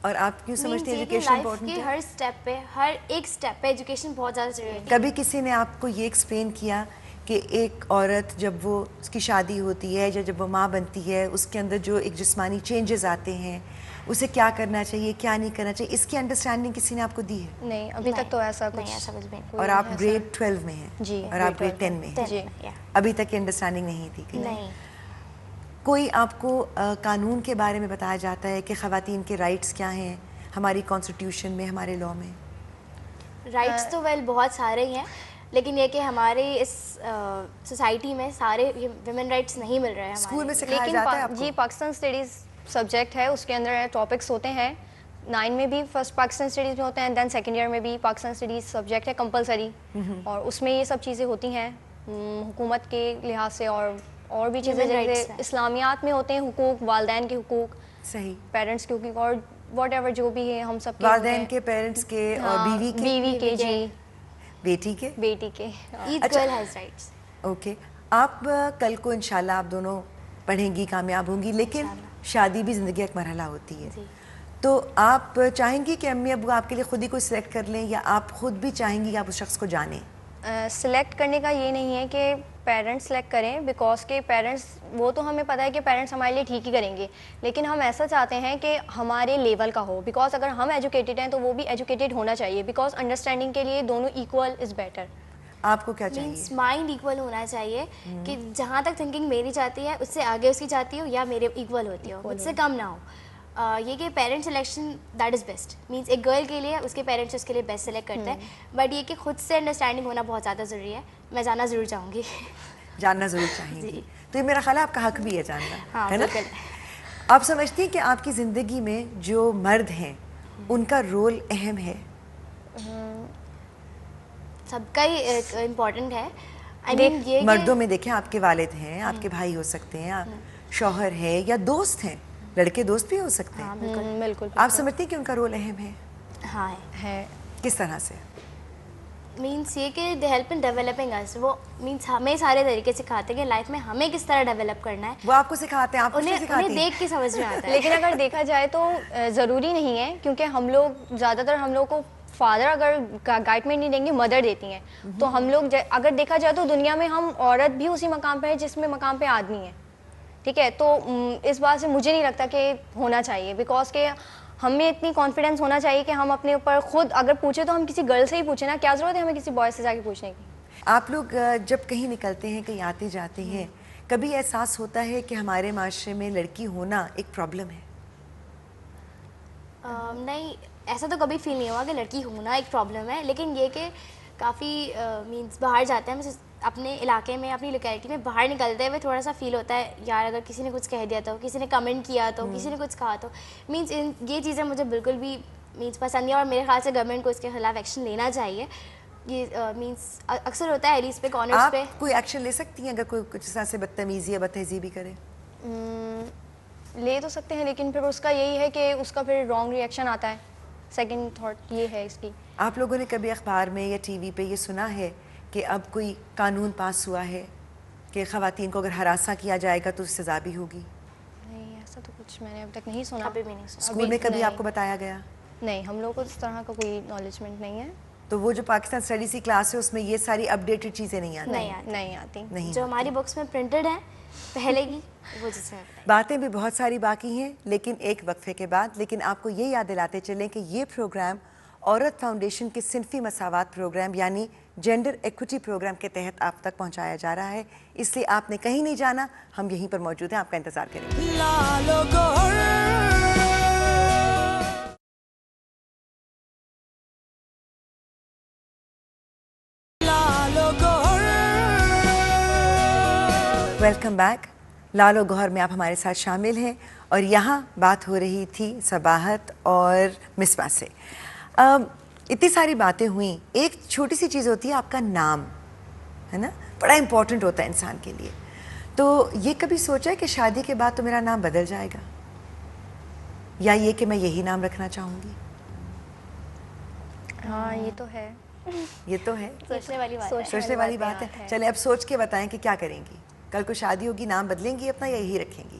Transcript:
اور آپ کیوں سمجھتے ہیں ایجوکیشن امپورٹنٹ ہے؟ ہر اسٹیپ پہ، ہر ایک اسٹیپ پہ ایجوکیشن بہت زیادہ ضروری ہے. کبھی کسی نے آپ کو یہ ایکسپلین کیا کہ ایک عورت جب وہ اس کی شادی ہوتی ہے یا جب وہ ماں بنتی ہے اس کے اندر جو ایک جسمانی چینجز آتے ہیں اسے کیا کرنا چاہیے کیا نہیں کرنا چاہیے، اس کی انڈرسٹینڈنگ کسی نے آپ کو دی ہے؟ نہیں ابھی تک تو ایسا نہیں، ایسا کچھ بھی نہیں. اور آپ گریڈ 12 میں ہیں جی اور آپ گریڈ 10 میں ہیں، جی ابھی تک یہ انڈرسٹینڈنگ نہیں تھی؟ نہیں. کوئی آپ کو قانون کے بارے میں بتایا جاتا ہے کہ خواتین کے رائٹس کیا ہیں ہماری کانسٹیٹیوشن میں، ہمارے لاء میں؟ رائٹس تو بہت سارے ہی ہیں، لیکن یہ کہ ہمارے اس سوسائٹی میں سارے ویمن رائٹس نہیں مل رہے ہیں. اسکول میں سکھایا جاتا ہے آپ کو؟ جی پاکستان اسٹڈیز سبجیکٹ ہے، اس کے اندر ٹاپکس ہوتے ہیں. 9 میں بھی فرسٹ پاکستان اسٹڈیز میں ہوتے ہیں، دین سیکنڈ ایئر میں بھی پاکستان اسٹڈیز سبجیکٹ ہے کمپلسری، اور اس میں یہ سب چیزیں ہوتی ہیں حکومت کے لحاظ سے، اور بھی چیزیں جیسے اسلامیات میں ہوتے ہیں حقوق، والدین کے حقوق، صحیح، پیرنٹس کے حقوق، اور واٹ ایور جو بھی ہے ہم سب کے، والدین کے، پیرنٹس کے، اور بیوی کے، جی بیٹی کے، each girl has rights. Okay. آپ کل کو انشاءاللہ آپ دونوں پڑھیں گی، کامیاب ہوں گی، لیکن شادی بھی زندگی ایک مرحلہ ہوتی ہے. تو آپ چاہیں گی کہ امی ابو آپ کے لیے خود ہی کوئی سلیکٹ کر لیں، یا آپ خود بھی چاہیں گی کہ آپ اس شخص کو جانیں؟ سلیکٹ کرنے کا یہ نہیں ہے کہ پیرنٹس سلیکٹ کریں، بیکاز کہ پیرنٹس، وہ تو ہمیں پتہ ہے کہ پیرنٹس ہمارے لیے ٹھیک ہی کریں گے، لیکن ہم ایسا چاہتے ہیں کہ ہمارے لیول کا ہو، بیکاز اگر ہم ایجوکیٹڈ ہیں تو وہ بھی ایجوکیٹڈ ہونا چاہیے، بیکاز انڈرسٹینڈنگ کے لیے دونوں ایکول از بیٹر. آپ کو کیا چاہیے؟ مائنڈ ایکول ہونا چاہیے، کہ جہاں تک تھنکنگ میری جاتی ہے اس سے آگے اس کی جاتی ہو، یا میرے ایکول ہوتی ہو، مجھ سے کم نہ ہو. یہ کہ parent selection that is best, means ایک گرل کے لیے اس کے پیرنٹس اس کے لیے بیسٹ سلیکٹ کرتے ہیں، بٹ یہ کہ خود سے انڈرسٹینڈنگ ہونا بہت زیادہ ضروری ہے. میں جاننا ضرور چاہوں گی. جاننا ضرور چاہیں گی، تو یہ میرا خیال ہے آپ کا حق بھی ہے جاننا، ہے نا؟ بالکل. آپ سمجھتی ہیں کہ آپ کی زندگی میں جو مرد ہیں ان کا رول اہم ہے؟ سب کا ہی امپورٹنٹ ہے. آئی مین یہ مردوں میں دیکھیں آپ کے والد ہیں، آپ کے بھائی ہو سکتے ہیں، شوہر ہے، یا دوست ہیں، لڑکے دوست بھی ہو سکتے ہیں. بالکل. آپ سمجھتی ہیں کہ ان کا رول اہم ہے؟ ہاں ہے. کس طرح سے؟ مینس یہ کہ دے ہیلپ ان ڈیولپنگ اس، وہ مینس ہمیں سارے طریقے سکھاتے ہیں کہ لائف میں ہمیں کس طرح ڈیولپ کرنا ہے. وہ آپ کو سکھاتے ہیں، آپ کو انہیں دیکھ کے سمجھ میں آتا ہے. لیکن اگر دیکھا جائے تو ضروری نہیں ہے، کیونکہ ہم لوگ زیادہ تر، ہم لوگ کو فادر اگر گائیڈمنٹ نہیں دیں گے، مدر دیتی ہیں. تو ہم لوگ اگر دیکھا جائے تو دنیا میں ہم عورت بھی اسی مقام پہ ہے جس میں مقام پہ آدمی ہے، ٹھیک ہے. تو اس بات سے مجھے نہیں لگتا کہ ہونا چاہیے، بیکاز کہ ہمیں اتنی کانفیڈینس ہونا چاہیے کہ ہم اپنے اوپر خود اگر پوچھیں تو ہم کسی گرل سے ہی پوچھیں نا، کیا ضرورت ہے ہمیں کسی بوائے سے جا کے پوچھنے کی. آپ لوگ جب کہیں نکلتے ہیں، کہیں آتے جاتے ہیں، کبھی احساس ہوتا ہے کہ ہمارے معاشرے میں لڑکی ہونا ایک پرابلم ہے؟ نہیں، ایسا تو کبھی فیل نہیں ہوا کہ لڑکی ہونا ایک پرابلم ہے، لیکن یہ کہ کافی مینس باہر جاتے ہیں، اپنے علاقے میں، اپنی لوکیلٹی میں باہر نکلتے ہوئے تھوڑا سا فیل ہوتا ہے یار اگر کسی نے کچھ کہہ دیا تو، کسی نے کمنٹ کیا تو، کسی نے کچھ کہا تو، مینس یہ چیزیں مجھے بالکل بھی مینس پسند نہیں، اور میرے خیال سے گورنمنٹ کو اس کے خلاف ایکشن لینا چاہیے. یہ مینس اکثر ہوتا ہے ایلیز پہ، کارنرز پہ. آپ کوئی ایکشن لے سکتی ہیں اگر کوئی کچھ اس طرح سے بدتمیزی یا بدتہذیبی کرے؟ لے تو سکتے ہیں، لیکن پھر اس کا یہی ہے کہ اس کا پھر رانگ ریئیکشن آتا ہے. سیکنڈ تھاٹ یہ ہے اس کی. آپ لوگوں نے کبھی اخبار میں یا ٹی وی پہ یہ سنا ہے کہ اب کوئی قانون پاس ہوا ہے کہ خواتین کو اگر ہراساں کیا جائے گا تو سزا بھی ہوگی؟ نہیں، ایسا تو کچھ میں نے اب تک نہیں سنا. ابھی بھی نہیں سنا. اسکول میں کبھی آپ کو بتایا گیا؟ نہیں، ہم لوگ کو اس طرح کا کوئی نالجمنٹ نہیں ہے. تو وہ جو پاکستان اسٹڈیز کی کلاس ہے اس میں یہ ساری اپڈیٹڈ چیزیں نہیں آتی؟ نہیں آتی. جو ہماری بکس میں پرنٹڈ ہیں پہلے کی، وہ جس میں باتیں بھی بہت ساری باقی ہیں، لیکن ایک وقفے کے بعد. لیکن آپ کو یہ یاد دلاتے چلیں کہ یہ پروگرام عورت فاؤنڈیشن کے صنفی مساوات پروگرام یعنی جینڈر ایکوٹی پروگرام کے تحت آپ تک پہنچایا جا رہا ہے، اس لیے آپ نے کہیں نہیں جانا، ہم یہیں پر موجود ہیں، آپ کا انتظار کریں گے. Welcome back. لال و گوہر میں آپ ہمارے ساتھ شامل ہیں، اور یہاں بات ہو رہی تھی صباحت اور مصباح سے. اتنی ساری باتیں ہوئیں، ایک چھوٹی سی چیز ہوتی ہے آپ کا نام، ہے نا، بڑا امپورٹنٹ ہوتا ہے انسان کے لیے. تو یہ کبھی سوچا ہے کہ شادی کے بعد تو میرا نام بدل جائے گا، یا یہ کہ میں یہی نام رکھنا چاہوں گی؟ ہاں یہ تو ہے، یہ تو ہے سوچنے والی بات ہے. چلیں اب سوچ کے بتائیں کہ کیا کریں گی. کل کو شادی ہوگی، نام بدلیں گی اپنا یا یہی رکھیں گی؟